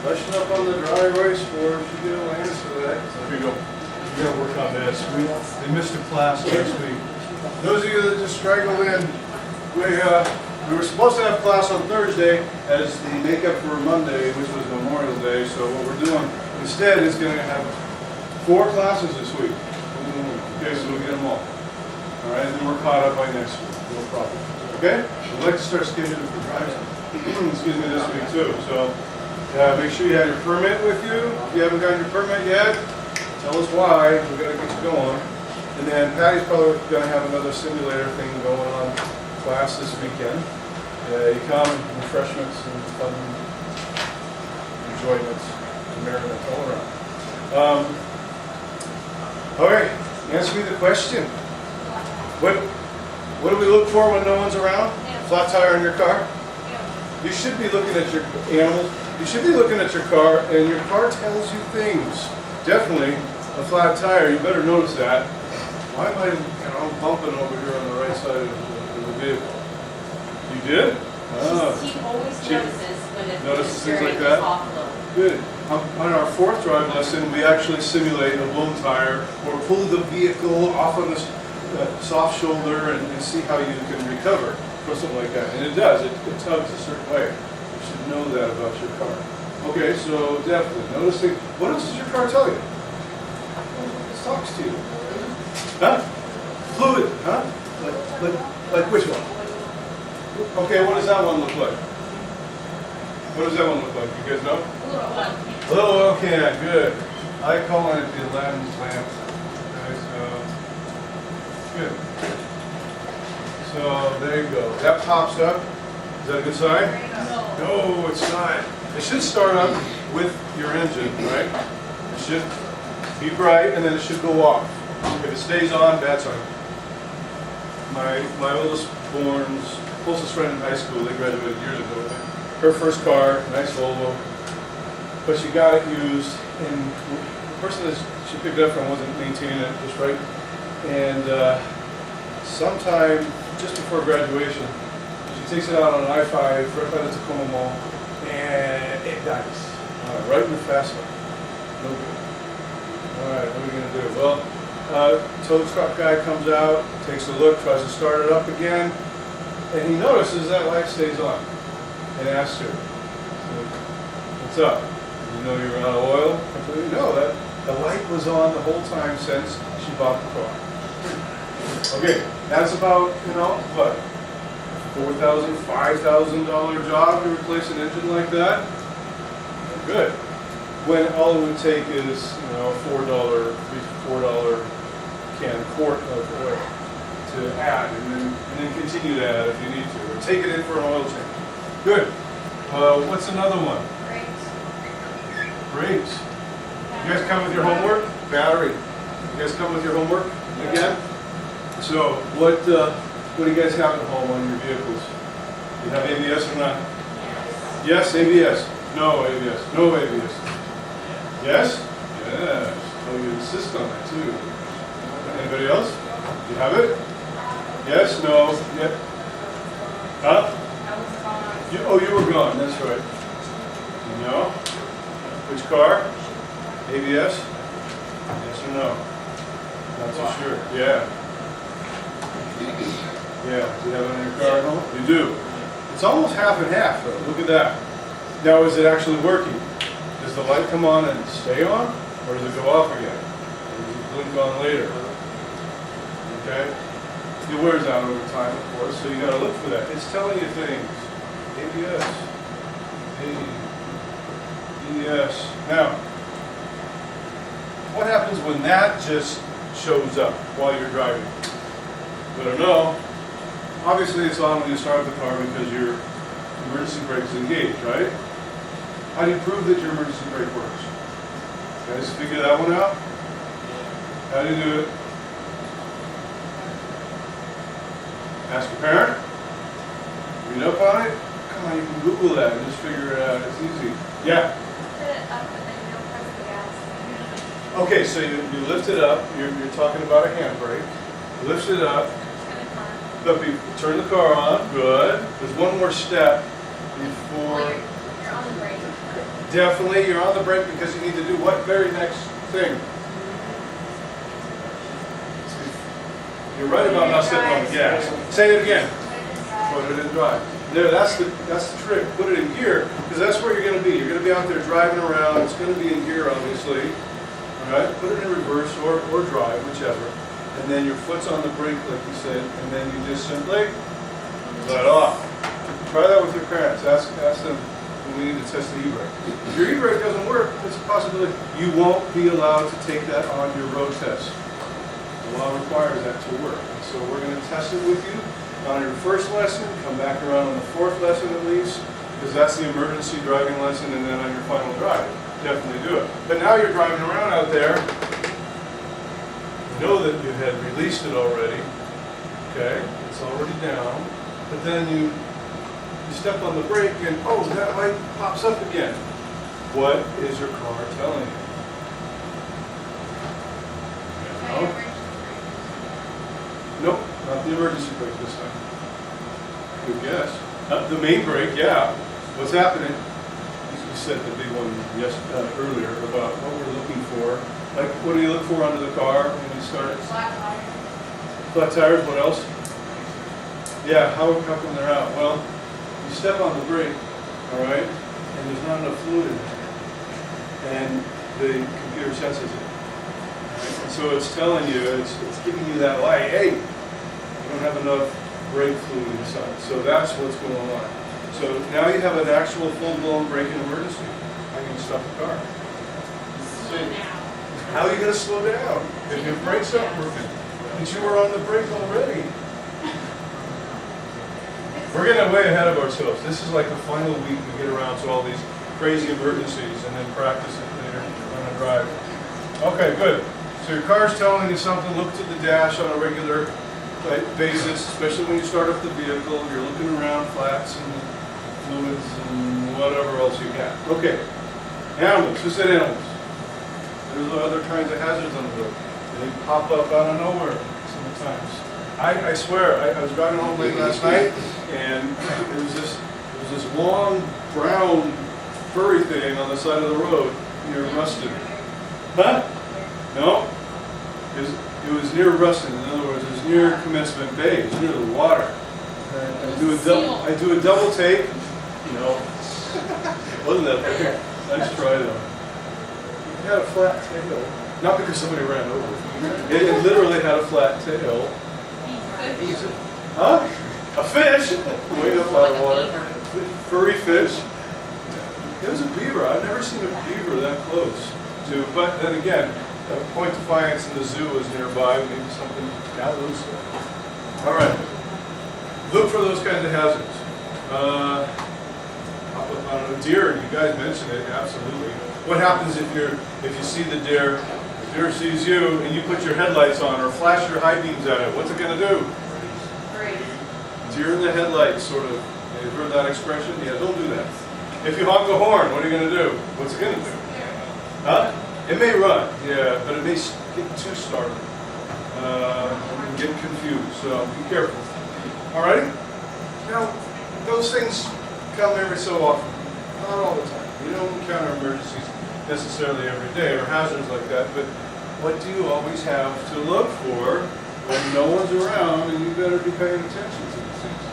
Brushing up on the dry erase board. You get a lance for that. There we go. We gotta work on this. They missed a class last week. Those of you that just straggled in, we were supposed to have class on Thursday as the makeup for Monday, which was Memorial Day. So what we're doing instead is going to have 4 classes this week. Okay, so we'll get them all. All right, and then we're caught up by next week. No problem. Okay? I'd like to start scheduling for driving. Excuse me, this week too. So make sure you have your permit with you. If you haven't gotten your permit yet, tell us why. We've got to get you going. And then Patty's probably going to have another simulator thing going on class this weekend. You come, refreshments and fun enjoyments and merriment all around. All right, answer me the question. What do we look for when no one's around? Flat tire in your car? You should be looking at your animals. You should be looking at your car, and your car tells you things. Definitely a flat tire. You better notice that. Why am I, bumping over here on the right side of the vehicle? You did? He always notices when Notices the things like steering that? is off a little. Good. On our 4th drive lesson, we actually simulate a blown tire or pull the vehicle off on this soft shoulder and see how you can recover for something like that. And it does. It tugs a certain way. You should know that about your car. Okay, so definitely noticing. What else does your car tell you? It talks to you. Huh? Fluid, huh? Like which one? Okay, what does that one look like? What does that one look like? You guys know? A little oil can, good. I call it the Aladdin's lamp. Okay, so good. So there you go. That pops up. Is that a good sign? No, it's not. It should start up with your engine, right? It should be bright and then it should go off. If it stays on, bad sign. My oldest born's closest friend in high school, they graduated years ago. Her first car, nice Volvo, but she got it used, and the person that she picked it up from wasn't maintaining it just right. And sometime just before graduation, she takes it out on I-5 right by the Tacoma Mall, and it dies. Right in the fast lane. No good. All right, what are we going to do? Well, tow truck guy comes out, takes a look, tries to start it up again, and he notices that light stays on, and asks her, "What's up? You know you're out of oil?" I said, "No, that the light was on the whole time since she bought the car." Okay, that's about what, $4,000, $5,000 job to replace an engine like that. Good. When all it would take is a $4 quart of oil to add, and then continue to add if you need to, or take it in for an oil change. Good. What's another one? Brakes. You guys come with your homework? Battery. You guys come with your homework again? So what do you guys have at home on your vehicles? You have ABS or not? Yes, ABS. No ABS. No ABS. Yes? Yes. Oh, you insist on that too. Anybody else? You have it? Yes? No? Yeah. Huh? You were gone. That's right. No? Which car? ABS? Yes or no? Not so sure. Yeah. Yeah. Do you have it in your car? You do. It's almost half and half though. Look at that. Now is it actually working? Does the light come on and stay on? Or does it go off again? Or does it blink on later? Okay? It wears out over time, of course, so you got to look for that. It's telling you things. ABS. ABS. Now, what happens when that just shows up while you're driving? Better know. Obviously, it's on when you start the car because your emergency brake is engaged, right? How do you prove that your emergency brake works? You guys figure that one out? How do you do it? Ask your parent? Read up on it? Come on, you can Google that and just figure it out. It's easy. Yeah? Put it up and then you don't press the gas. Okay, so you lift it up. You're talking about a handbrake. Lift it up. But turn the car on. Good. There's one more step before. You're on the brake. Definitely, you're on the brake because you need to do what very next thing? You're right about not stepping on the gas. Say it again. Put it in drive. There, that's the trick. Put it in gear, because that's where you're going to be. You're going to be out there driving around. It's going to be in gear, obviously. All right. Put it in reverse or drive, whichever. And then your foot's on the brake, like you said, and then you just simply let off. Try that with your parents. Ask them when we need to test the e-brake. If your e-brake doesn't work, it's a possibility you won't be allowed to take that on your road test. The law requires that to work. So we're going to test it with you on your first lesson, come back around on the fourth lesson at least, because that's the emergency driving lesson, and then on your final drive. Definitely do it. But now you're driving around out there, you know that you had released it already, okay, it's already down, but then you step on the brake and, oh, that light pops up again. What is your car telling you? Try your emergency Nope, not the emergency brake this time. Good guess. The main brake, yeah. What's happening? You said the big one earlier about what we're looking for. Like, what do you look for under the car when you start it? brake. Flat tire. Flat tires, what else? Yeah, how come they're out? Well, you step on the brake, all right, and there's not enough fluid in there. And the computer senses it. And so it's telling you, it's giving you that light, hey, you don't have enough brake fluid inside. So that's what's going on. So now you have an actual full-blown braking emergency. How are you going to stop the car? Slow down. How are you going to slow down if your brakes aren't working? But you were on the brake already. We're getting way ahead of ourselves. This is like the final week we get around to all these crazy emergencies and then practice it later on the drive. Okay, good. So your car's telling you something, look to the dash on a regular basis, especially when you start up the vehicle. You're looking around, flats and fluids and whatever else you got. Okay, animals. Who said animals? There's other kinds of hazards on the road. They pop up out of nowhere sometimes. I swear, I was driving home late last night, and there was this long, brown, furry thing on the side of the road near Ruston. Huh? No? It was near Ruston. In other words, it was near Commencement Bay. It was near the water. I do a double take. You know, wasn't that bad? Nice try though. It had a flat tail. Not because somebody ran over it. It literally had a flat tail. Huh? A fish? Way up out of water. Furry fish. It was a beaver. I've never seen a beaver that close to. But then again, Point Defiance in the zoo is nearby. Maybe something got loose there. All right. Look for those kinds of hazards. Deer. You guys mentioned it. Absolutely. What happens if you see the deer? The deer sees you and you put your headlights on or flash your high beams at it. What's it going to do? Deer in the headlights, sort of. You've heard that expression? Yeah, don't do that. If you honk the horn, what are you going to do? What's it going to do? Huh? It may run, yeah, but it may get too startled and get confused, so be careful. All right? Now, those things come every so often, not all the time. You don't encounter emergencies necessarily every day or hazards like that, but what do you always have to look for when no one's around and you better be paying attention to these things?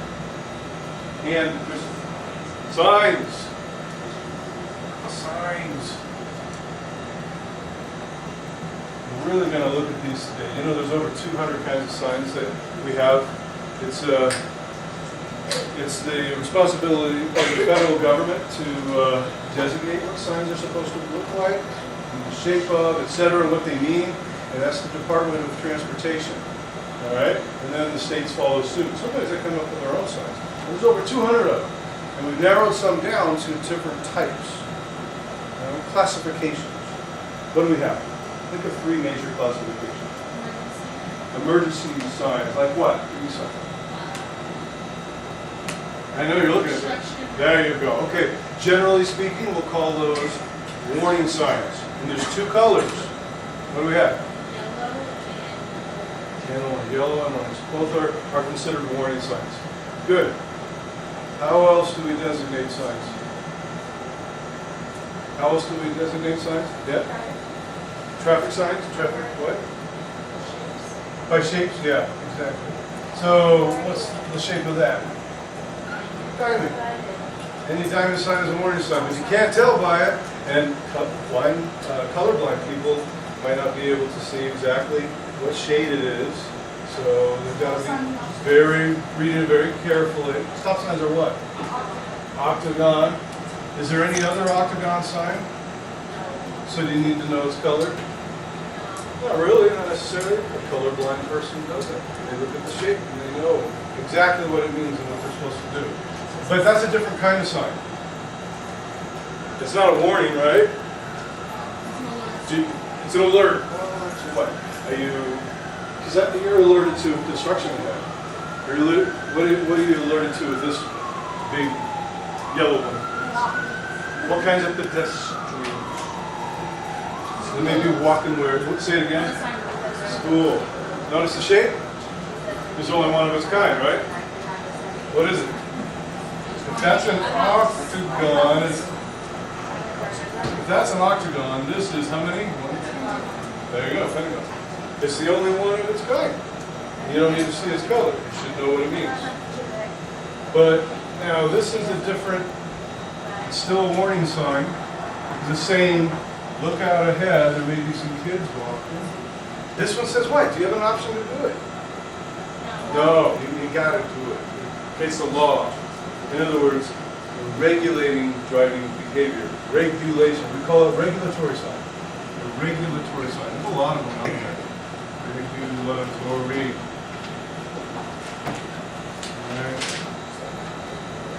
And signs. Signs. We're really going to look at these today. You know, there's over 200 kinds of signs that we have. It's the responsibility of the federal government to designate what signs are supposed to look like, the shape of, etc., what they mean, and that's the Department of Transportation. All right? And then the states follow suit. Sometimes they come up with their own signs. There's over 200 of them, and we've narrowed some down to different types, classifications. What do we have? Think of three major classifications. Emergency signs, like what? Give me something. I know you're looking at it. There you go. Okay. Generally speaking, we'll call those warning signs. And there's two colors. What do we have? Yellow and orange. Both are considered warning signs. Good. How else do we designate signs? How else do we designate signs? Yeah? Traffic signs, traffic what? By shapes, yeah, exactly. So what's the shape of that? Diamond. Any diamond sign is a warning sign, but you can't tell by it. And colorblind people might not be able to see exactly what shade it is. So they've got to be read it very carefully. Stop signs are what? Octagon. Is there any other octagon sign? So do you need to know its color? Not really, not necessarily. A colorblind person does it. They look at the shape and they know exactly what it means and what they're supposed to do. But that's a different kind of sign. It's not a warning, right? It's an alert. To what? Are you? Because you're alerted to construction ahead. What are you alerted to with this big yellow one? What kinds of pedestrians? They may be walking where? Say it again. School. Notice the shape? There's only one of its kind, right? What is it? If that's an octagon, this is how many? There you go, pentagon. It's the only one of its kind. You don't need to see its color. You should know what it means. But now this is a different, it's still a warning sign. It's saying, look out ahead, there may be some kids walking. This one says what? Do you have an option to do it? No, you gotta do it. It's the law. In other words, we're regulating driving behavior. Regulation. We call it regulatory sign. A regulatory sign. There's a lot of them out there. Regulatory. Alright.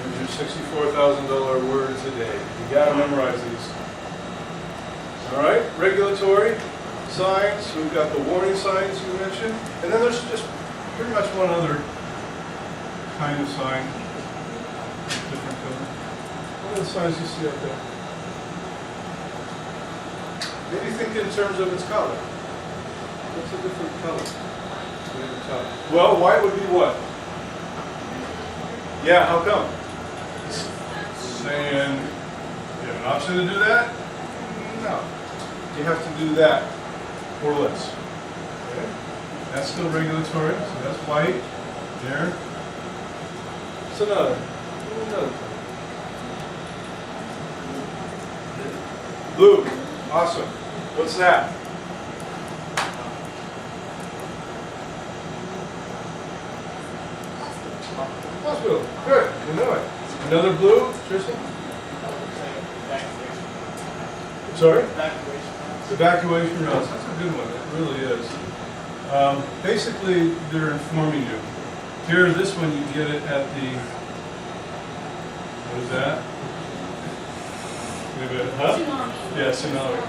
There's your $64,000 words a day. You gotta memorize these. Alright, regulatory signs. We've got the warning signs you mentioned. And then there's just pretty much one other kind of sign. Different color. What are the signs you see up there? Maybe think in terms of its color. What's a different color? Well, white would be what? Yeah, how come? Saying you have an option to do that? No. You have to do that or less. Okay? That's still regulatory, so that's white. There. What's another? Another. Blue. Awesome. What's that? Hospital. Good. You know it. Another blue, Tristan? Sorry? Evacuation routes. That's a good one. It really is. Basically, they're informing you. Here, this one, you get it at the, what is that? Huh? Yeah, tsunami.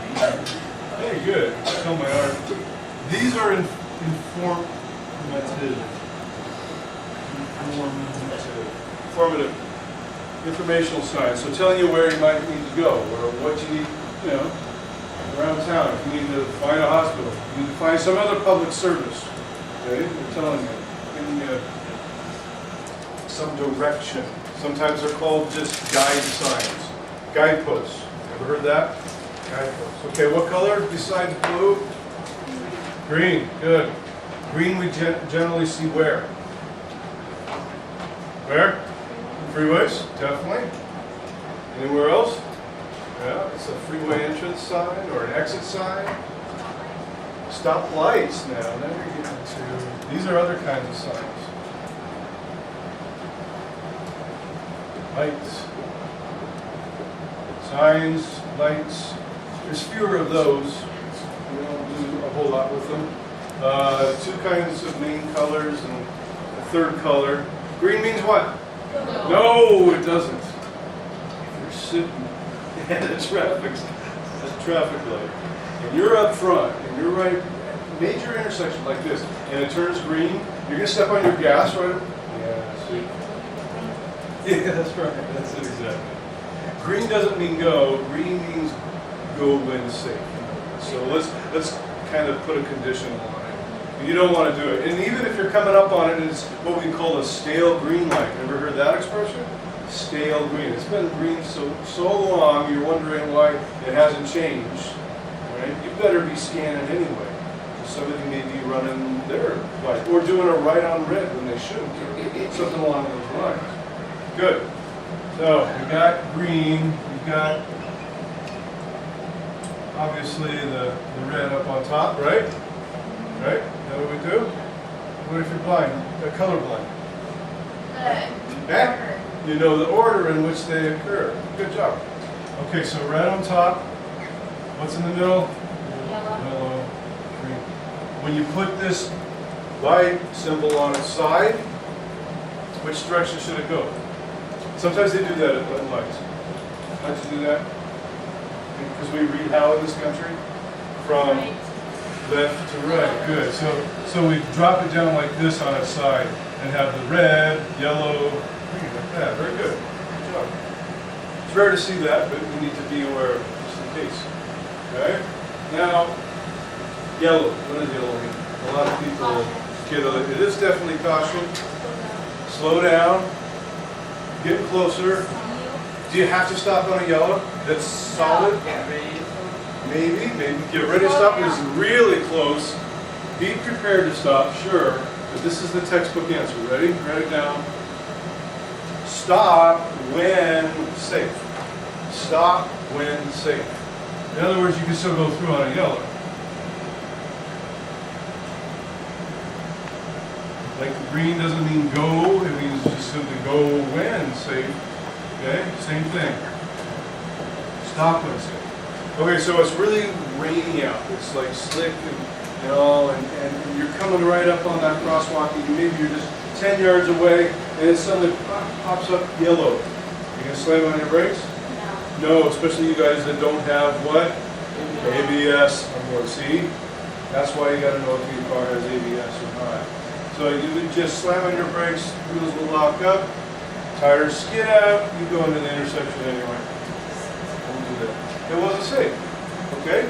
Hey, good. Tell my art. These are informative. Informative. Informational signs. So telling you where you might need to go, or what you need, around town. If you need to find a hospital, you need to find some other public service. Okay? They're telling you, giving you some direction. Sometimes they're called just guide signs. Guideposts. Ever heard that? Guideposts. Okay, what color besides blue? Green. Good. Green we generally see where? Where? Freeways? Definitely. Anywhere else? Yeah, it's a freeway entrance sign or an exit sign. Stop lights now. Now you're getting to. These are other kinds of signs. Lights. Signs, lights. There's fewer of those. We don't do a whole lot with them. Two kinds of main colors and a third color. Green means what? No, it doesn't. If you're sitting at a traffic light, and you're up front, and you're right at a major intersection like this, and it turns green, you're going to step on your gas, right? Yeah, see? Yeah, that's right. That's it exactly. Green doesn't mean go. Green means go when safe. So let's kind of put a condition on it. You don't want to do it. And even if you're coming up on it, it's what we call a stale green light. Ever heard that expression? stale green. It's been green so long, you're wondering why it hasn't changed, right? You better be scanning anyway. Somebody may be running their light, or doing a right on red when they shouldn't, or something along those lines. Good. So we got green, we got obviously the red up on top, right? Right? Is that what we do? What if you're blind? Colorblind? Eh? You know the order in which they occur. Good job. Okay, so red on top. What's in the middle? Yellow, green. When you put this light symbol on its side, which direction should it go? Sometimes they do that at red lights. How'd you do that? Because we read how in this country? From left to right. Good. So we drop it down like this on its side and have the red, yellow, green, like that. Very good. Good job. It's rare to see that, but we need to be aware of it just in case. Okay? Now, yellow. What does yellow mean? A lot of people get it is definitely caution. Slow down. Get closer. Do you have to stop on a yellow that's solid? Maybe. Get ready to stop. It's really close. Be prepared to stop, sure. But this is the textbook answer. Ready? Write it down. Stop when safe. Stop when safe. In other words, you can still go through on a yellow. Like the green doesn't mean go, it means just simply go when safe. Okay, same thing. Stop when safe. Okay, so it's really raining out. It's like slick and you're coming right up on that crosswalk and maybe you're just 10 yards away and it suddenly pops up yellow. You gonna slam on your brakes? No, especially you guys that don't have what? ABS on board. See? That's why you gotta know if your car has ABS or not. So you would just slam on your brakes, wheels will lock up, tires skid out, you go into the intersection anyway. Don't do that. It wasn't safe. Okay?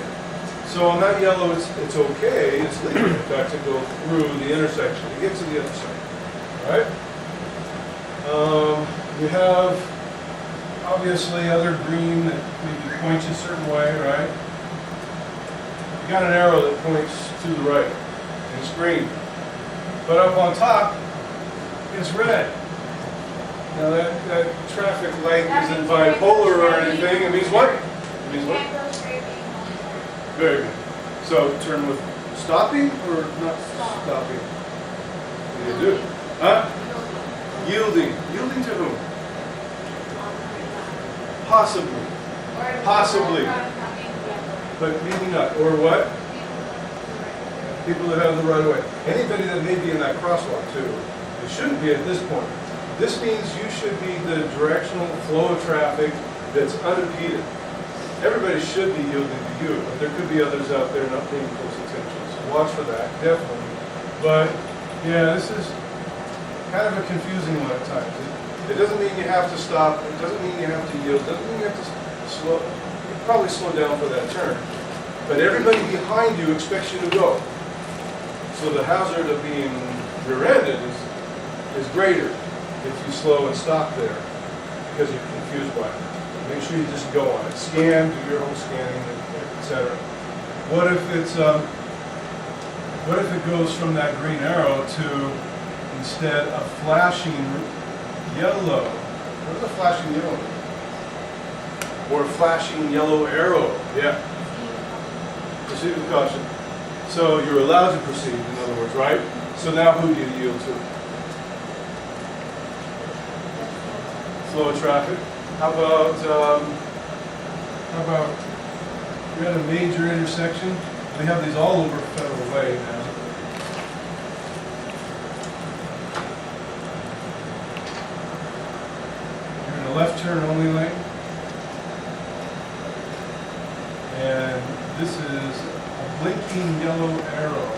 So on that yellow, it's okay, it's legal, in fact, to go through the intersection, to get to the other side. All right? You have, obviously, other green that maybe points you a certain way, right? You got an arrow that points to the right, and it's green. But up on top, it's red. Now that traffic light isn't bipolar or anything, it means what? It means what? Very good. So turn with stopping or not stopping? What do you do? Huh? Yielding. Yielding to whom? Possibly. Possibly. But maybe not. Or what? People that have the right of way. Anybody that may be in that crosswalk too. It shouldn't be at this point. This means you should be the directional flow of traffic that's unimpeded. Everybody should be yielding to you, but there could be others out there not paying close attention. So watch for that, definitely. But yeah, this is kind of a confusing one at times. It doesn't mean you have to stop. It doesn't mean you have to yield. It doesn't mean you have to slow. You can probably slow down for that turn. But everybody behind you expects you to go. So the hazard of being rear-ended is greater if you slow and stop there because you're confused by it. Make sure you just go on it. Scan, do your own scanning, etc. What if it goes from that green arrow to instead a flashing yellow? What is a flashing yellow? Or a flashing yellow arrow? Yeah. Proceed with caution. So you're allowed to proceed, in other words, right? So now who do you yield to? Flow of traffic. How about you're at a major intersection? They have these all over Federal Way now. You're in a left turn only lane. And this is a blinking yellow arrow.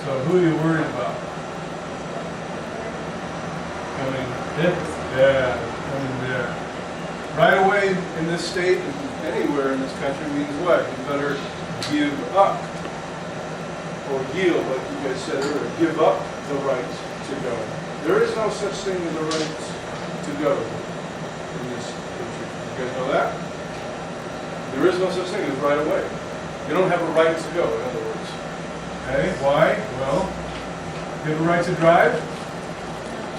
So who are you worried about? Coming there, coming there. Right away in this state, and anywhere in this country means what? You better give up. Or yield, like you guys said earlier. Give up the right to go. There is no such thing as a right to go in this country. You guys know that? There is no such thing as right of way. You don't have a right to go, in other words. Okay, why? Well, you have a right to drive.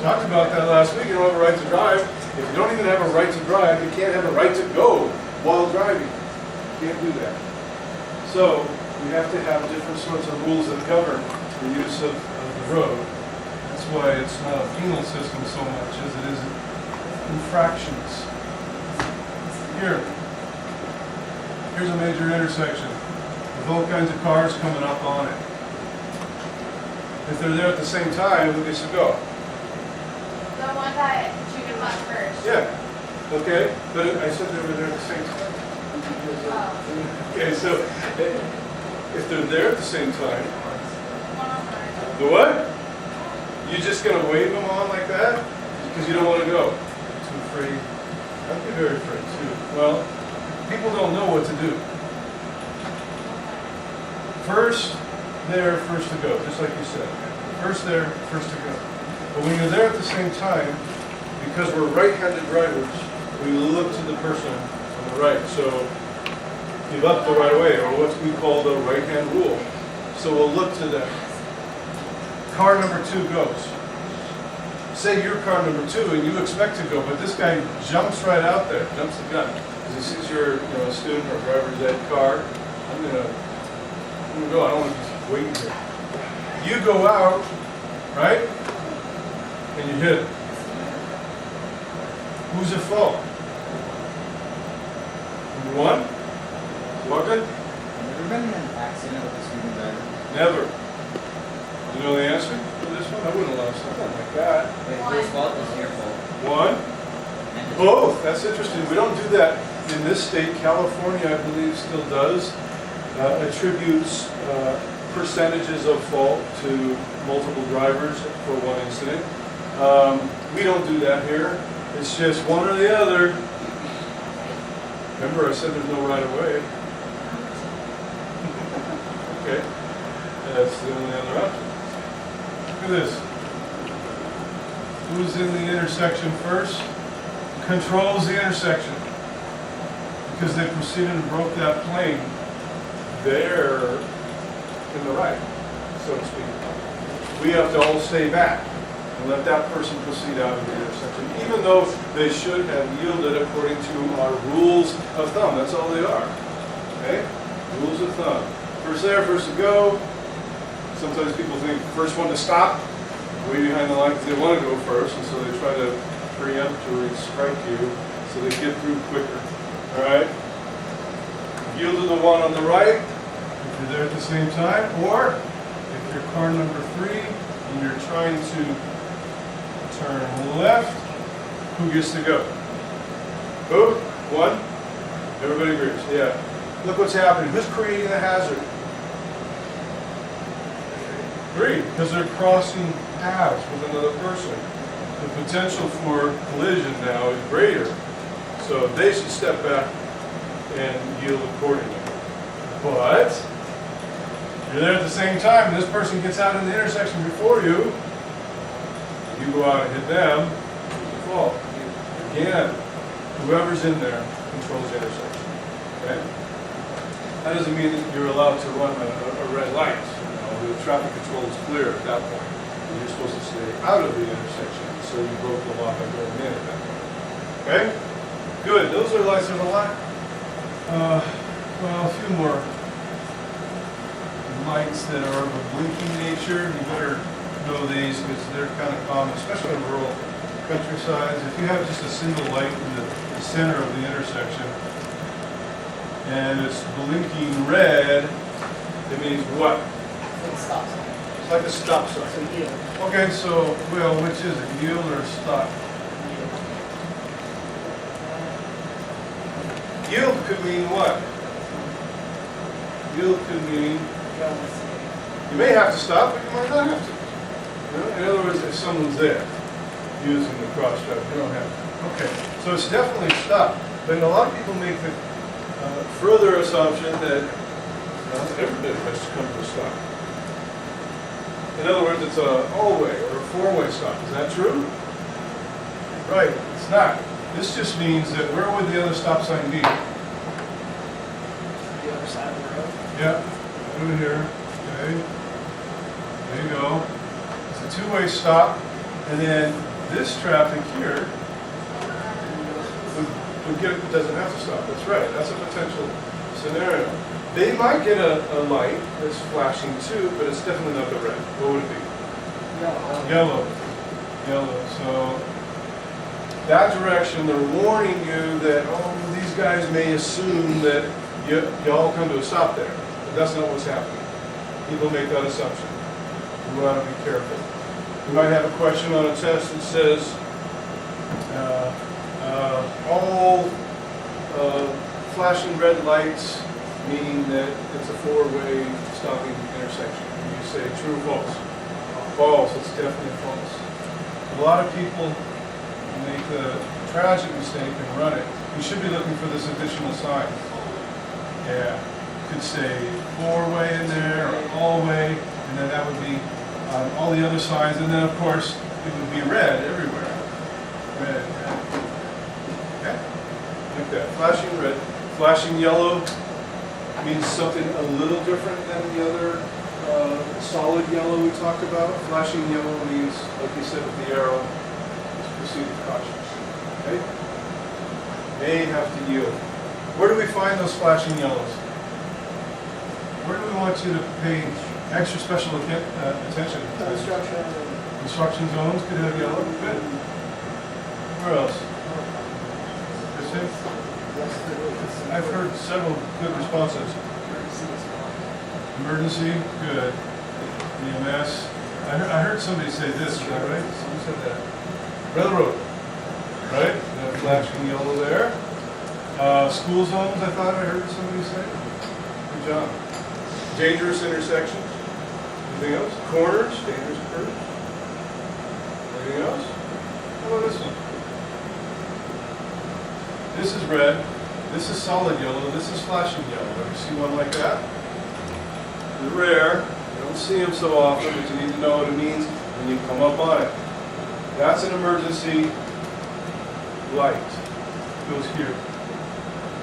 Talked about that last week. You don't have a right to drive. If you don't even have a right to drive, you can't have a right to go while driving. You can't do that. So we have to have different sorts of rules that govern the use of the road. That's why it's not a penal system so much as it is infractions. Here's a major intersection with all kinds of cars coming up on it. If they're there at the same time, who gets to go? The one that you can buy first. Yeah. Okay, but I said they were there at the same time. Oh. Okay, so if they're there at the same time, One on the the what? You just gonna wave them on like that? Because you don't want to go? Too afraid? I'd be very afraid too. Well, people don't know what to do. First there, first to go, just like you said. First there, first to go. But when you're there at the same time, because we're right-handed drivers, we look to the person on the right. So give up the right of way, or what we call the right-hand rule. So we'll look to them. Car number 2 goes. Say you're car number 2 and you expect to go, but this guy jumps right out there, jumps the gun. Because he sees you're a student or driver's ed car. I'm gonna go, I don't want to just wait here. You go out, right? And you hit it. Who's at fault? Number 1? Walker? Never been in an accident with a student driver. Never. You know the answer for this one? I wouldn't allow something like that. Wait, whose fault is your fault? 1? Both. That's interesting. We don't do that in this state. California, I believe, still does. Attributes percentages of fault to multiple drivers for one incident. We don't do that here. It's just one or the other. Remember I said there's no right of way. Okay. That's the only other option. Look at this. Who's in the intersection first? Controls the intersection. Because they proceeded and broke that plane, they're in the right, so to speak. We have to all stay back and let that person proceed out of the intersection, even though they should have yielded according to our rules of thumb. That's all they are. Okay? Rules of thumb. First there, first to go. Sometimes people think first one to stop, way behind the line because they want to go first, and so they try to preemptively strike you so they get through quicker. All right? Yield to the one on the right if you're there at the same time, or if you're car number 3 and you're trying to turn left, who gets to go? Who? 1? Everybody agrees. Yeah. Look what's happening. Who's creating the hazard? 3, because they're crossing paths with another person. The potential for collision now is greater. So they should step back and yield accordingly. But you're there at the same time, and this person gets out in the intersection before you. You go out and hit them, it's your fault. Again, whoever's in there controls the intersection. Okay? That doesn't mean that you're allowed to run a red light. The traffic control is clear at that point. And you're supposed to stay out of the intersection, so you broke the law by going in at that point. Okay? Good. Those are lights. There's a lot. Well, a few more lights that are of a blinking nature. You better know these because they're kind of common, especially in rural countrysides. If you have just a single light in the center of the intersection and it's blinking red, it means what? It's like a stop sign. Okay, so, well, which is it? Yield or stop? Yield could mean what? Yield could mean you may have to stop, but you might not have to. You know? In other words, if someone's there using the cross traffic, you don't have to. Okay, so it's definitely stop. But a lot of people make the further assumption that everybody has to come to a stop. In other words, it's a hallway or a four-way stop. Is that true? Right, it's not. This just means that where would the other stop sign be? The other side of the road. Yeah, over here, okay. There you go. It's a two-way stop, and then this traffic here would get, doesn't have to stop. That's right, that's a potential scenario. They might get a light that's flashing too, but it's definitely not the red. What would it be? Yellow. Yellow. So that direction, they're warning you that, oh, these guys may assume that you all come to a stop there. But that's not what's happening. People make that assumption. You want to be careful. You might have a question on a test that says, all flashing red lights mean that it's a four-way stopping intersection. And you say true or false? False, it's definitely false. A lot of people make the tragic mistake and run it. You should be looking for this additional sign. Yeah, you could say four-way in there or all-way, and then that would be on all the other signs, and then of course it would be red everywhere. Red, red. Okay? Like that. Flashing red. Flashing yellow means something a little different than the other solid yellow we talked about. Flashing yellow means, like you said with the arrow, proceed with caution. Okay? May have to yield. Where do we find those flashing yellows? Where do we want you to pay extra special attention? Construction zones could have yellow. Good. Where else? Christine? I've heard several good responses. Emergency, good. EMS. I heard somebody say this, is that right? Somebody said that. Railroad, right? That flashing yellow there. School zones, I thought I heard somebody say. Good job. Dangerous intersections. Anything else? Corners, dangerous curves. Anything else? How about this one? This is red. This is solid yellow. This is flashing yellow. Ever see one like that? They're rare. You don't see them so often, but you need to know what it means when you come up on it. That's an emergency light. It goes here.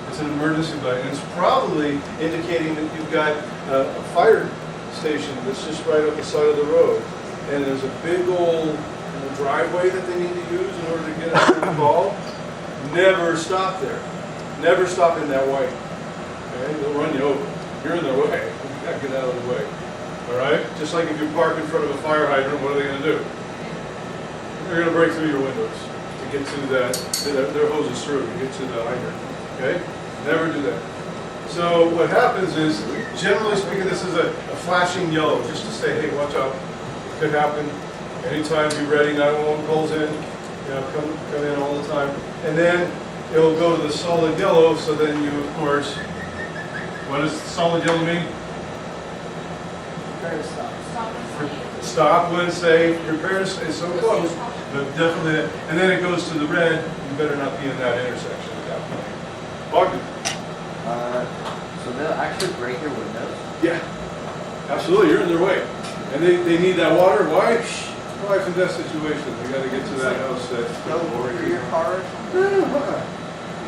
It's an emergency light, and it's probably indicating that you've got a fire station that's just right up the side of the road, and there's a big old driveway that they need to use in order to get out to the call. Never stop there. Never stop in that white. Okay, they'll run you over. You're in their way. You gotta get out of the way. All right. Just like if you park in front of a fire hydrant, what are they going to do? They're going to break through your windows to get to that. Their hose is through to get to the hydrant. Okay. Never do that. So what happens is, generally speaking, this is a flashing yellow, just to say, hey, watch out. It could happen. Anytime, be ready. 911 calls in. You know, come in all the time. And then it'll go to the solid yellow, so then you, of course, what does solid yellow mean? Prepare to stop. Stop when safe, prepare to stay, so close, but definitely, and then it goes to the red, you better not be in that intersection at that point. Bogdan? So they'll actually break your windows? Yeah, absolutely, you're in their way. And they need that water, why? Life and death situation, we gotta get to that house that. For your car.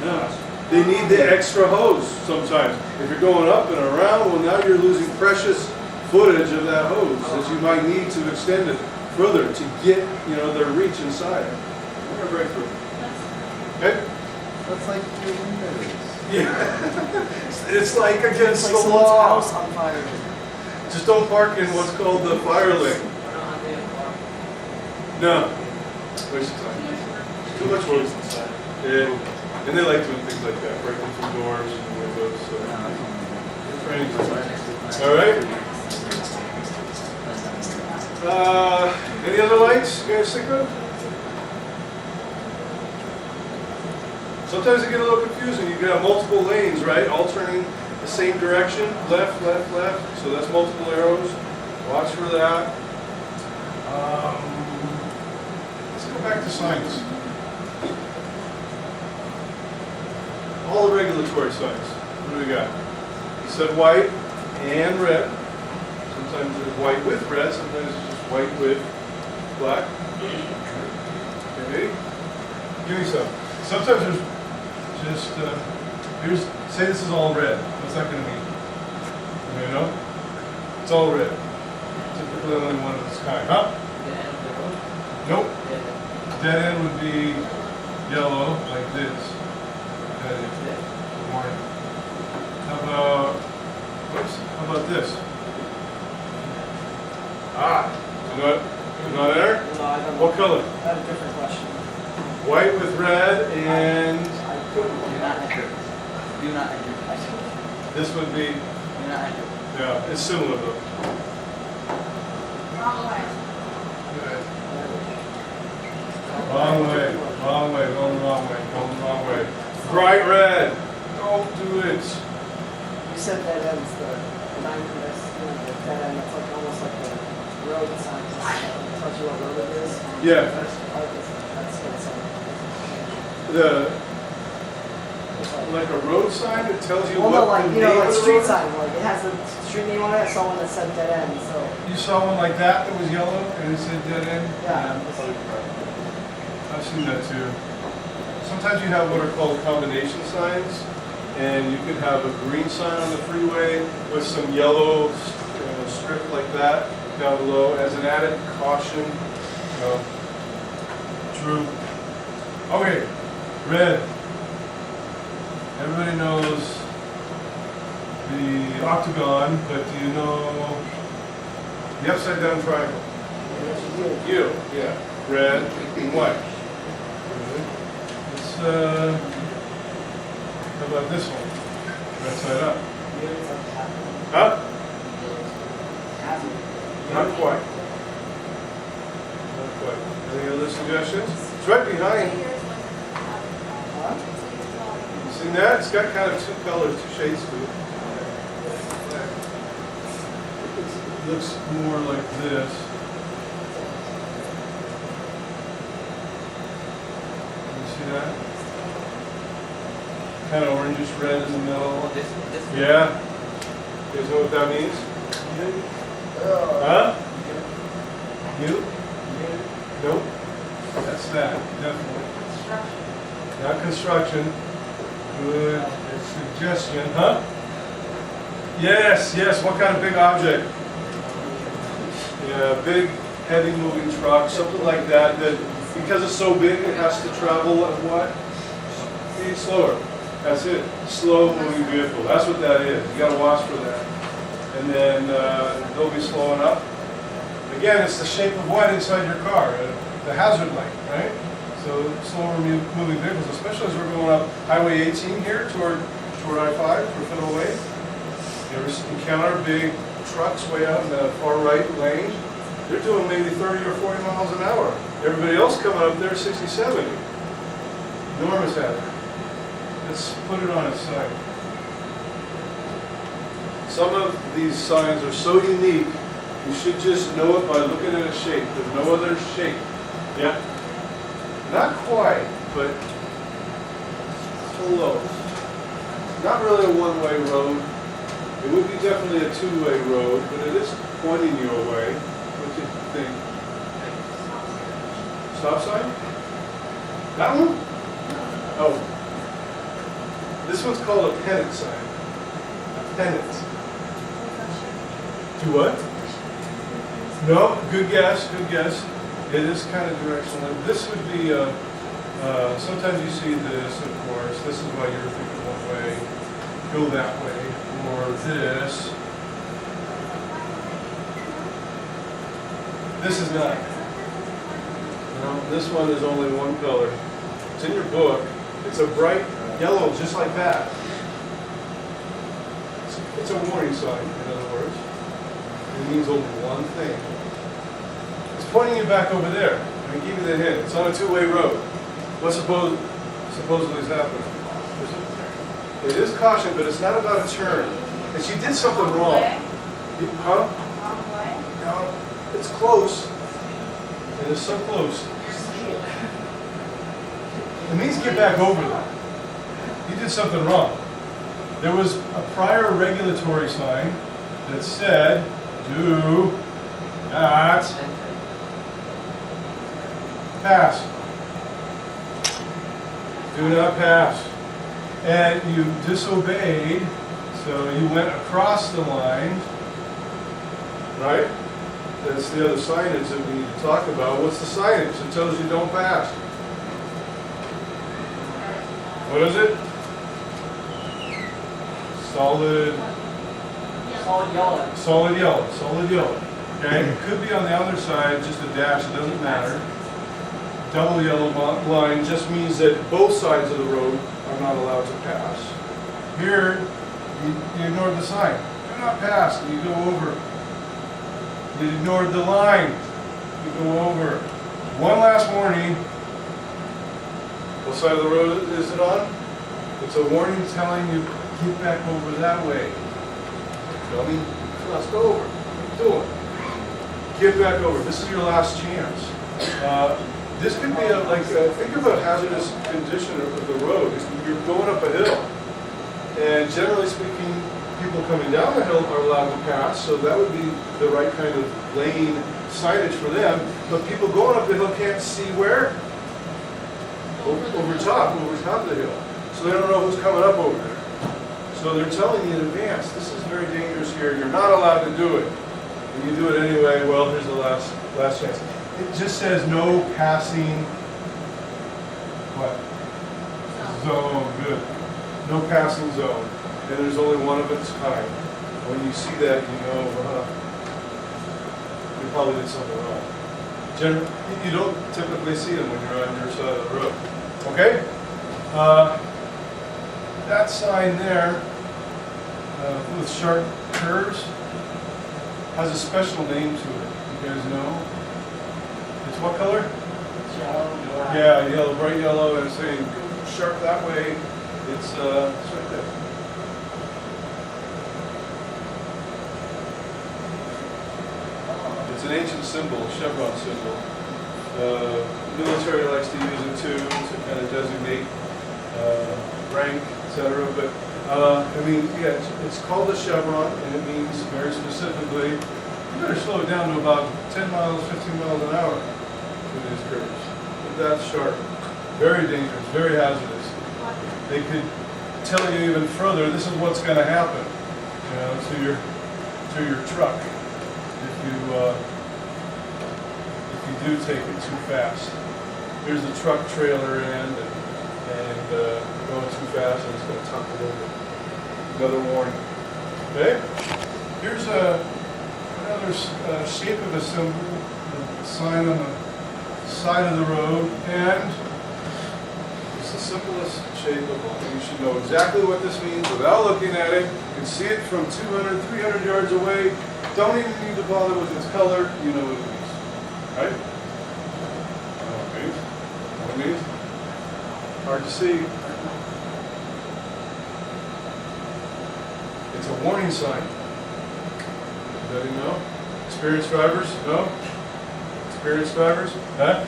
No, they need the extra hose sometimes. If you're going up and around, well now you're losing precious footage of that hose that you might need to extend it further to get, their reach inside. We're gonna break through. Okay? That's like your windows. Yeah. It's like against It's like the someone's law. house on fire. Just don't park in what's called the fire lane. No. Waste of time. Too much work. Yeah. And they like doing things like that, breaking through doors and windows. So. Training. All right. Any other lights you guys think of? Sometimes it get a little confusing. You can have multiple lanes, right? All turning the same direction, left, left, left. So that's multiple arrows. Watch for that. Let's go back to signs. All the regulatory signs. What do we got? You said white and red. Sometimes there's white with red, sometimes it's just white with. Black. Okay. Give me some. Sometimes there's just, here's, say this is all red. What's that going to mean? You know? It's all red. Typically only one of its kind. Huh? The end of the road. Nope. Yeah. Dead end would be yellow, like this. Dead end. Warning. How about, whoops, how about this? Ah, you know there? No, I don't know. What color? I have a different question. White with red, and I couldn't. Do not enter. Do not enter. this would be, Do not enter. yeah, it's similar though. Wrong way. Wrong way, wrong way, going the wrong way, going the wrong way. Bright red, don't do it. You said that ends the line for this, the dead end, it's like almost like the road sign. It tells you what road it is. Yeah, That's the, it's like, like a road sign that tells you well, no, what like, the you know, name like of the street road. sign, like it has a street name on it, I saw one that said dead end, so, You saw one like that was yellow and it said dead end? yeah. I've seen that too. Sometimes you have what are called combination signs, and you could have a green sign on the freeway with some yellow strip like that down below as an added caution. True. Okay, red. Everybody knows the octagon, but do you know the upside down triangle? You, yeah. Red and white. Let's, how about this one? Right side up. Huh? Not quite. Not quite. Any other suggestions? It's right behind. You seen that? It's got kind of two colors, two shades to it. It looks more like this. See that? Kind of orangish red in the middle. Oh, this. Yeah. You guys know what that means? Huh? You? Nope. That's that, definitely. Not construction. Good suggestion, huh? Yes, yes. What kind of big object? Yeah, big, heavy moving truck, something like that, that because it's so big, it has to travel at what? Speed slower. That's it. Slow moving vehicle. That's what that is. You got to watch for that. And then they'll be slowing up. Again, it's the shape of what inside your car? The hazard light, right? So slower moving vehicles, especially as we're going up Highway 18 here toward I-5 for Federal Way. You ever encounter big trucks way out in the far right lane? They're doing maybe 30 or 40 miles an hour. Everybody else coming up there 60, 70. Enormous hazard. Let's put it on its side. Some of these signs are so unique, you should just know it by looking at a shape. There's no other shape. Yeah? Not quite, but close. Not really a one-way road. It would be definitely a two-way road, but it is pointing you away. What do you think? Stop sign? That one? Oh. This one's called a pennant sign. A pennant. Do what? No, good guess, good guess. It is kind of directional. This would be, sometimes you see this, of course. This is why you're thinking one way. Go that way. Or this. This is not. No, this one is only one color. It's in your book. It's a bright yellow, just like that. It's a warning sign, in other words. It means only one thing. It's pointing you back over there. I give you the hint. It's on a two-way road. What supposedly is happening? It is caution, but it's not about a turn. And she did something wrong. Huh? Wrong way. No, it's close. It is so close. It means get back over there. You did something wrong. There was a prior regulatory sign that said, do not pass. Do not pass. And you disobeyed, so you went across the line, right? That's the other signage that we need to talk about. What's the signage that tells you don't pass? What is it? Solid yellow. Okay, it could be on the other side, just a dash, it doesn't matter. Double yellow line just means that both sides of the road are not allowed to pass. Here, you ignored the sign. Do not pass, and you go over. You ignored the line. You go over. One last warning. What side of the road is it on? It's a warning telling you, get back over that way. Dummy, let's go over. Do it. Get back over. This is your last chance. This could be think of a hazardous condition of the road. You're going up a hill. And generally speaking, people coming down the hill are allowed to pass, so that would be the right kind of lane signage for them. But people going up the hill can't see where? Over top of the hill. So they don't know who's coming up over there. So they're telling you in advance, this is very dangerous here, you're not allowed to do it. And you do it anyway, well, here's the last chance. It just says no passing, what? Zone, good. No passing zone. And there's only one of its kind. When you see that, you know, you probably did something wrong. You don't typically see them when you're on your side of the road. Okay? That sign there, with sharp curves, has a special name to it. You guys know? It's what color? Yeah, yellow, bright yellow, and it's saying go sharp that way. It's right there. It's an ancient symbol, chevron symbol. The military likes to use it too to kind of designate rank, etc. But it's called a chevron, and it means very specifically, you better slow it down to about 10 miles, 15 miles an hour with these curves. But that's sharp. Very dangerous, very hazardous. They could tell you even further, this is what's going to happen, to your truck if you do take it too fast. Here's the truck trailer end, and going too fast, and it's going to topple over. Another warning. Okay? Here's another shape of a symbol, a sign on the side of the road, and it's the simplest shape of all. You should know exactly what this means without looking at it. You can see it from 200, 300 yards away. Don't even need to bother with its color. You know what it means. Right? What it means? Hard to see. It's a warning sign. Anybody know? Experienced drivers? No? Experienced drivers? Huh?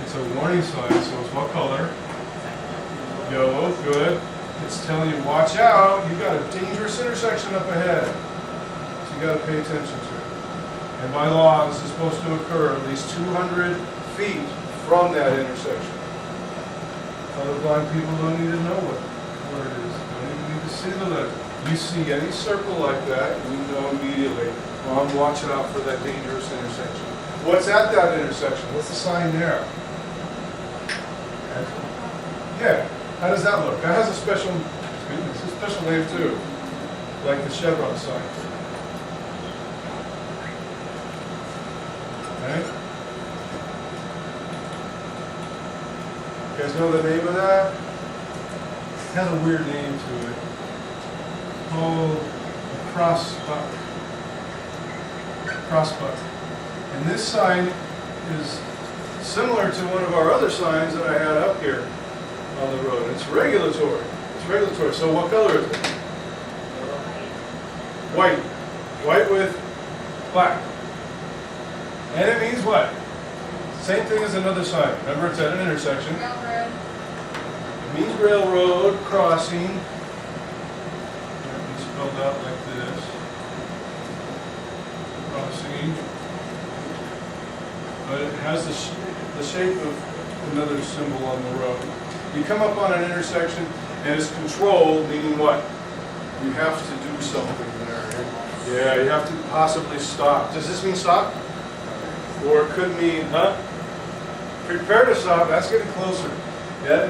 It's a warning sign, so it's what color? Yellow, good. It's telling you, watch out, you've got a dangerous intersection up ahead. So you got to pay attention to it. And by law, this is supposed to occur at least 200 feet from that intersection. Colorblind people don't need to know where it is. Don't even need to see the letter. You see any circle like that, you know immediately, well, I'm watching out for that dangerous intersection. What's at that intersection? What's the sign there? Yeah. How does that look? That has a special name too, like the chevron sign. Okay. You guys know the name of that? It has a weird name to it. Called a crossbuck. Crossbuck. And this sign is similar to one of our other signs that I had up here on the road. It's regulatory. It's regulatory. So what color is it? White. White with black. And it means what? Same thing as another sign. Remember, it's at an intersection. It means railroad crossing. That means spelled out like this. Crossing. But it has the shape of another symbol on the road. You come up on an intersection and it's controlled, meaning what? You have to do something there. Yeah, you have to possibly stop. Does this mean stop? Or it could mean, prepare to stop. That's getting closer. Yeah?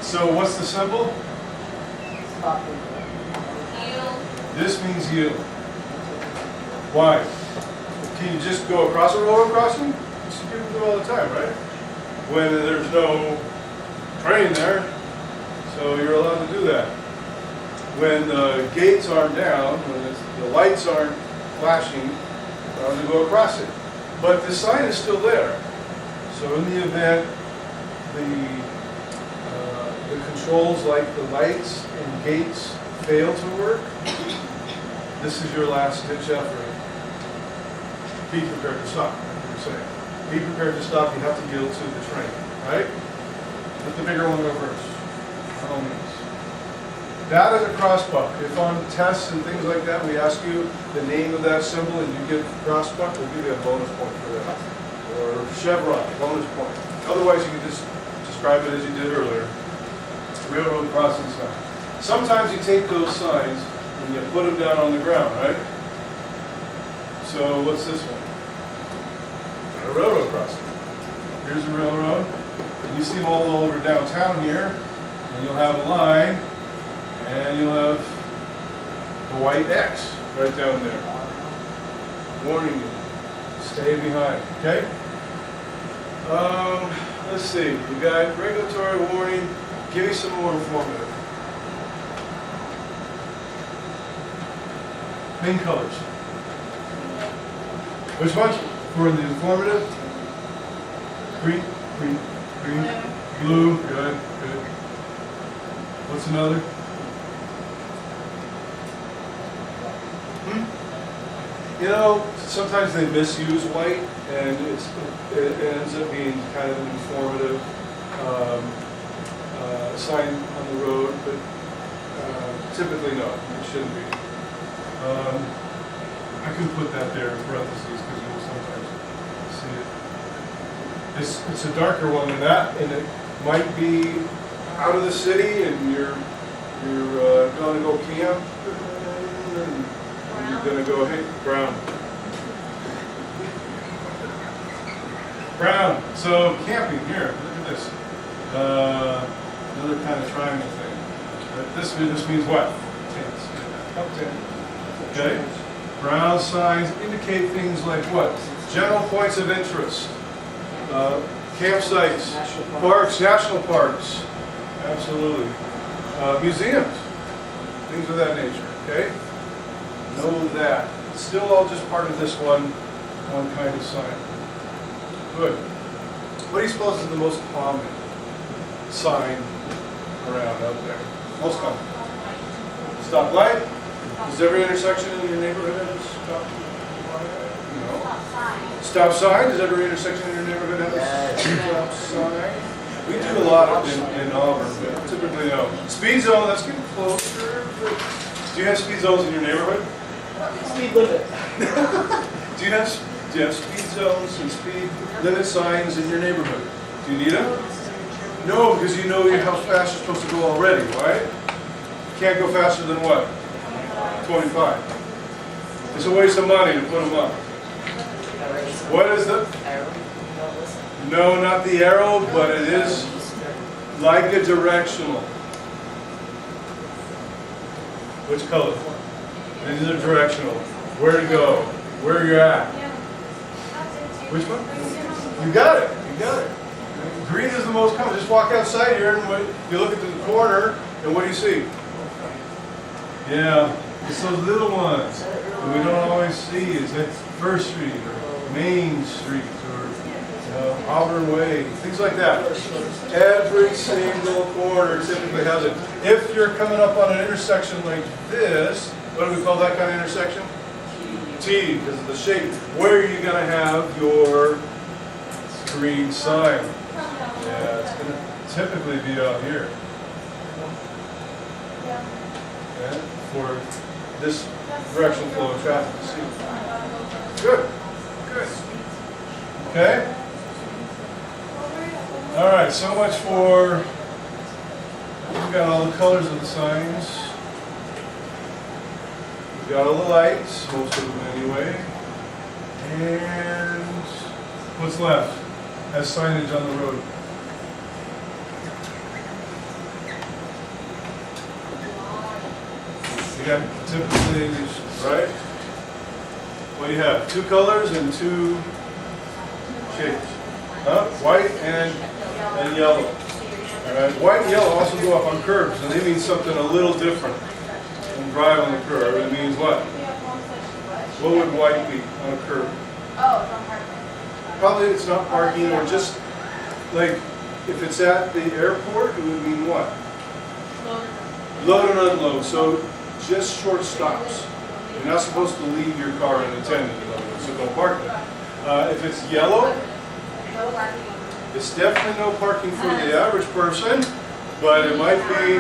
So what's the symbol? Stop. Yield. This means yield. Why? Can you just go across a railroad crossing? People do all the time, right? When there's no train there, so you're allowed to do that. When the gates aren't down, when the lights aren't flashing, you're allowed to go across it. But the sign is still there. So in the event the controls like the lights and gates fail to work, this is your last ditch effort. Be prepared to stop, like you were saying. Be prepared to stop, you have to yield to the train, right? Let the bigger one go first, by all means. That is a crossbuck. If on tests and things like that, we ask you the name of that symbol and you give crossbuck, we'll give you a bonus point for that. Or chevron, bonus point. Otherwise, you can just describe it as you did earlier. Railroad crossing sign. Sometimes you take those signs and you put them down on the ground, right? So what's this one? A railroad crossing. Here's a railroad. And you see them all over downtown here. And you'll have a line. And you'll have a white X right down there. Warning you. Stay behind. Okay? Let's see. We got regulatory warning. Give me some more informative. Main colors. Which one? For the informative? Green, green, green, blue. Good, good. What's another? You know, sometimes they misuse white, and it ends up being kind of an informative sign on the road, but typically no, it shouldn't be. I can put that there in parentheses because you'll sometimes see it. It's a darker one than that, and it might be out of the city, and you're going to go camp, and you're going to go, hey, brown. Brown. So camping here. Look at this. Another kind of triangle thing. But this means what? Tents. Up tent. Okay. Brown signs indicate things like what? General points of interest. Campsites. Parks. National parks. Absolutely. Museums. Things of that nature. Okay. Know that. It's still all just part of this one kind of sign. Good. What do you suppose is the most common sign around out there? Most common. Stop light. Does every intersection in your neighborhood have a stop light? No. Stop sign. Does every intersection in your neighborhood have a stop sign? We do a lot of in Auburn, but typically no. Speed zone. That's getting closer. Do you have speed zones in your neighborhood? Speed limit. Do you have speed zones and speed limit signs in your neighborhood? Do you need them? No, because you know how fast you're supposed to go already, right? You can't go faster than what? 25. It's a waste of money to put them up. What is the? No, not the arrow, but it is like a directional. Which color? These are directional. Where to go? Where you're at. Which one? You got it. You got it. Green is the most common. Just walk outside here and you look at the corner and what do you see? Yeah, it's those little ones that we don't always see. Is it First Street or Main Street or Auburn Way, things like that. Every single corner typically has it. If you're coming up on an intersection like this, what do we call that kind of intersection? T, because of the shape. Where are you going to have your green sign? Yeah, it's going to typically be out here. And for this directional flow of traffic to see. Good. Good. Okay? All right, so much for, we've got all the colors of the signs. We've got all the lights, most of them anyway. And what's left as signage on the road? You got typically, right? What do you have? 2 colors and 2 shapes. Huh? White and yellow. All right. White and yellow also go up on curbs, and they mean something a little different than drive on the curb. It means what? What would white be on a curb? Oh, it's on parking. Probably it's not parking, or just like if it's at the airport, it would mean what? Load and unload. So just short stops. You're not supposed to leave your car unattended, so don't park there. If it's yellow, it's definitely no parking for the average person, but it might be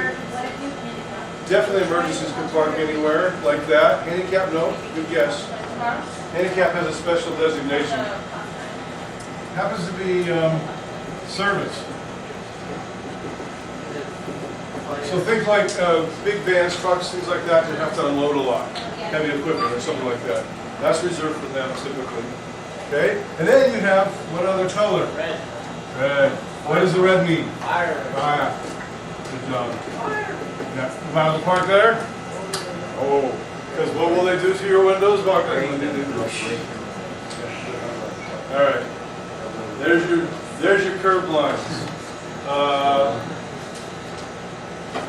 definitely emergencies can park anywhere like that. Handicap, no, good guess. Handicap has a special designation. Happens to be service. So think like big vans, trucks, things like that that have to unload a lot, heavy equipment or something like that. That's reserved for them typically. Okay? And then you have, what other color? Red. Red. What does the red mean? Fire. Fire. Good job. Yeah. Allowed to park there? Oh. Because what will they do to your windows? All right. There's your curb lines.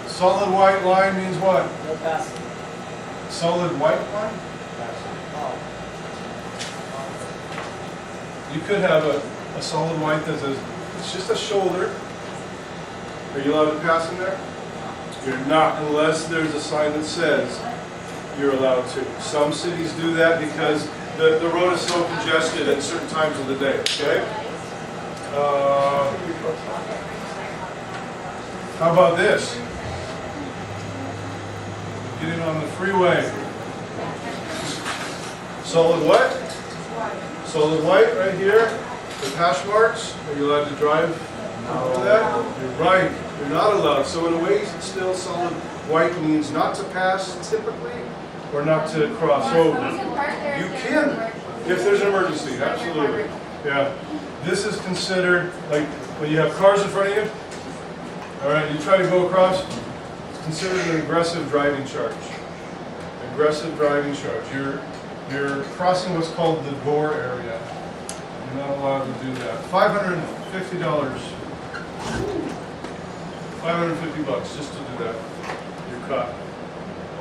Solid white line means what? No passing. Solid white line? You could have a solid white that says, it's just a shoulder. Are you allowed to pass in there? You're not, unless there's a sign that says you're allowed to. Some cities do that because the road is so congested at certain times of the day, okay? How about this? Getting on the freeway. Solid what? Solid white right here. The hash marks. Are you allowed to drive over that? You're right. You're not allowed. So in a way, still solid white means not to pass typically, or not to cross over. You can, if there's an emergency, absolutely. Yeah. This is considered, like, when you have cars in front of you, all right, you try to go across, it's considered an aggressive driving charge. Aggressive driving charge. You're crossing what's called the gore area. You're not allowed to do that. $550. $550 just to do that. You're caught.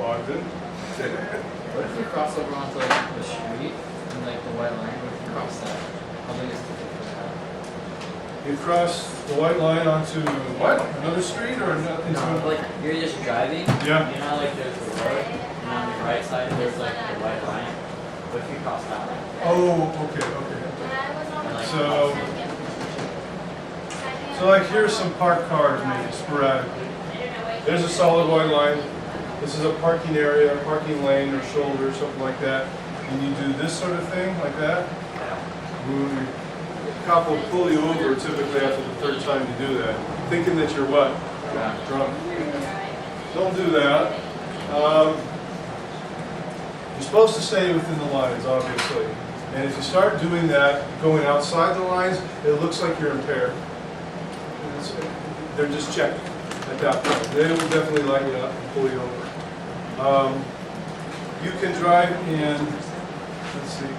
Ogden. What if you cross over onto like the street and like the white line? What if you cross that? How big is the ticket for that? You cross the white line onto what? Another street or into No, like you're just driving. Yeah. You know, like there's the road, and on the right side there's like the white line. What if you cross that line? Oh, okay. And, like, So like here's some parked cars maybe sporadically. There's a solid white line. This is a parking area, parking lane or shoulder, something like that. And you do this sort of thing, like that. The cop will pull you over typically after the third time you do that, thinking that you're what? Yeah. Drunk. Don't do that. You're supposed to stay within the lines, obviously. And if you start doing that, going outside the lines, it looks like you're impaired. They're just checking at that point. They will definitely light you up and pull you over. You can drive in, let's see,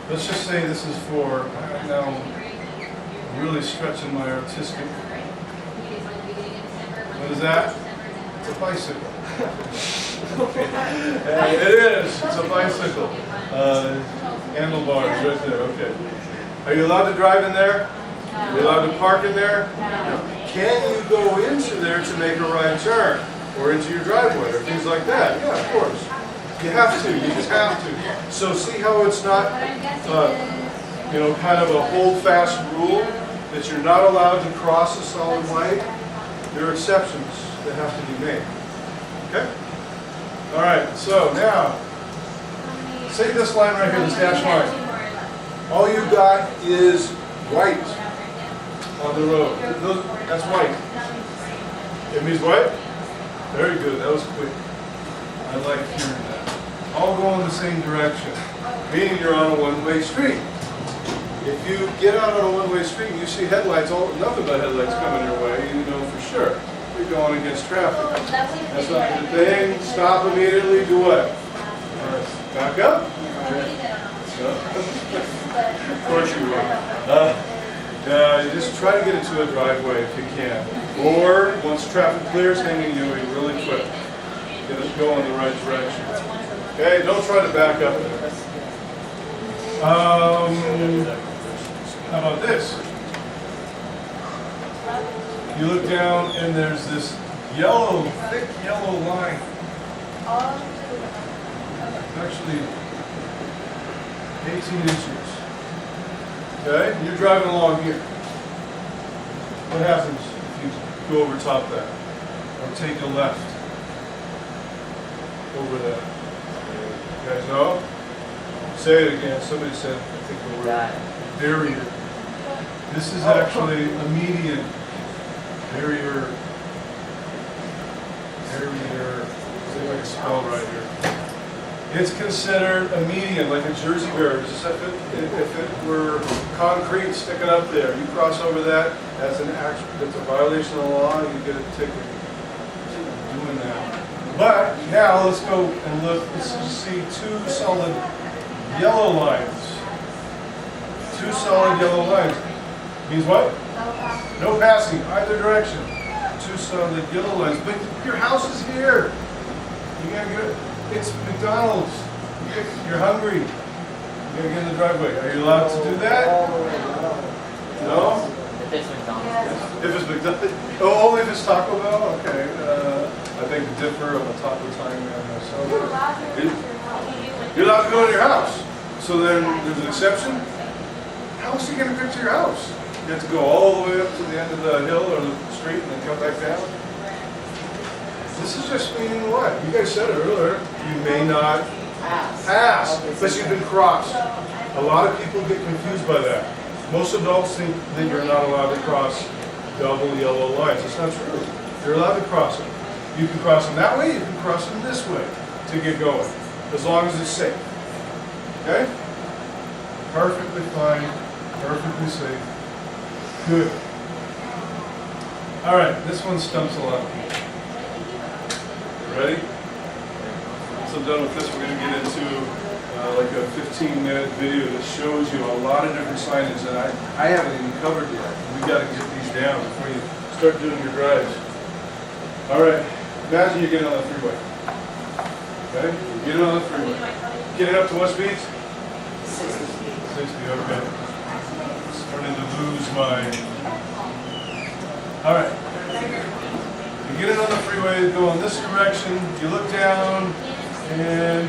let's just say this is for, now I'm really stretching my artistic, what is that? It's a bicycle. It is, it's a bicycle. Handlebars right there, okay. Are you allowed to drive in there? Are you allowed to park in there? Can you go into there to make a right turn? Or into your driveway, or things like that? Yeah, of course. You have to, you just have to. So see how it's not, kind of a hold-fast rule that you're not allowed to cross a solid white? There are exceptions that have to be made. Okay? All right, so now, say this line right here, this dash line. All you got is white on the road. That's white. It means what? Very good, that was quick. I like hearing that. All go in the same direction, meaning you're on a one-way street. If you get out on a one-way street and you see headlights, nothing but headlights coming your way, you know for sure you're going against traffic. That's not the thing. Stop immediately. Do what? Back up. Of course you will. You just try to get into a driveway if you can. Or once traffic clears, hang in you really quick. Get it go in the right direction. Okay, don't try to back up there. How about this? You look down and there's this yellow, thick yellow line. Actually 18 inches. Okay, you're driving along here. What happens if you go over top that? Or take a left over that? You guys know? Say it again. Somebody said, I think the word barrier. This is actually a median. Barrier. See if I can spell right here. It's considered a median, like a Jersey barrier. Just if it were concrete sticking up there, you cross over that, that's a violation of the law, and you get a ticket for doing that. But now let's go and look. Let's see two solid yellow lines. Two solid yellow lines. Means what? No passing, either direction. Two solid yellow lines. But your house is here. You gotta get it. It's McDonald's. You're hungry. You gotta get in the driveway. Are you allowed to do that? No? If it's McDonald's. If it's McDonald's? Oh, only if it's Taco Bell? Okay. I think the differ of a Taco Time man myself. You're allowed to go in your house. So then there's an exception? How else are you going to get to your house? You have to go all the way up to the end of the hill or the street and then come back down? This is just meaning what? You guys said it earlier. You may not pass, but you've been crossed. A lot of people get confused by that. Most adults think that you're not allowed to cross double yellow lines. It's not true. You're allowed to cross them. You can cross them that way, you can cross them this way to get going, as long as it's safe. Okay? Perfectly fine, perfectly safe. Good. All right, this one stumps a lot of people. Ready? Once I'm done with this, we're going to get into like a 15-minute video that shows you a lot of different signage that I haven't even covered yet. We got to get these down before you start doing your drives. All right. Imagine you're getting on the freeway. Okay? You're getting on the freeway. Getting up to what speeds? 60, okay. Starting to lose my... All right. You get in on the freeway, go in this direction, you look down, and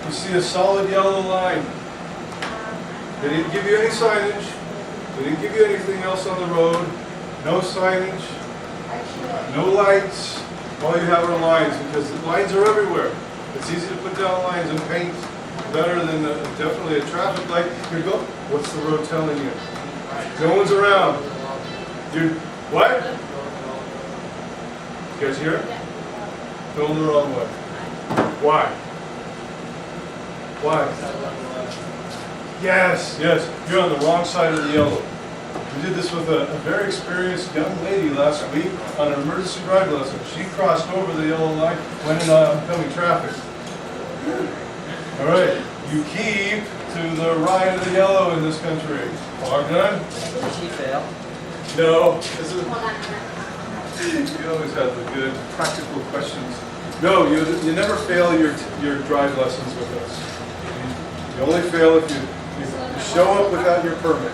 you see a solid yellow line. They didn't give you any signage. They didn't give you anything else on the road. No signage. No lights. All you have are lines, because the lines are everywhere. It's easy to put down lines and paint better than definitely a traffic light. You go, what's the road telling you? No one's around. Dude, what? You guys hear it? Going the wrong way. Why? Why? Yes, yes. You're on the wrong side of the yellow. We did this with a very experienced young lady last week on an emergency drive lesson. She crossed over the yellow line, went into oncoming traffic. All right, you keep to the right of the yellow in this country. All done? Did she fail? No. This is, you always have the good practical questions. No, you never fail your drive lessons with us. You only fail if you show up without your permit.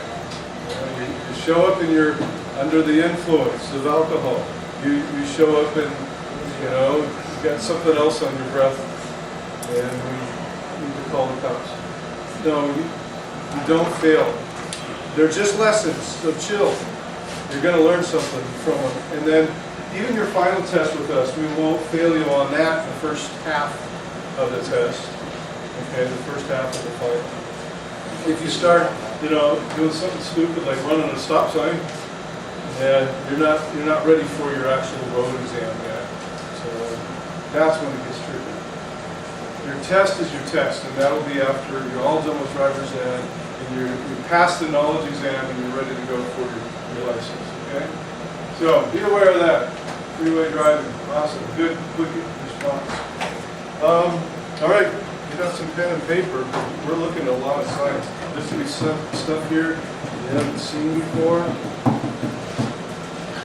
You show up and you're under the influence of alcohol. You show up and you got something else on your breath, and we need to call the cops. No, you don't fail. They're just lessons, so chill. You're going to learn something from them. And then even your final test with us, we won't fail you on that the first half of the test. Okay, the first half of the final. If you start, doing something stupid like running a stop sign, yeah, you're not ready for your actual road exam yet. So that's when it gets tricky. Your test is your test, and that'll be after you're all done with driver's ed, and you pass the knowledge exam, and you're ready to go for your license. Okay. So be aware of that. Freeway driving, awesome, good, quick response. All right, you got some pen and paper. We're looking at a lot of signs. There's gonna be some stuff here you haven't seen before.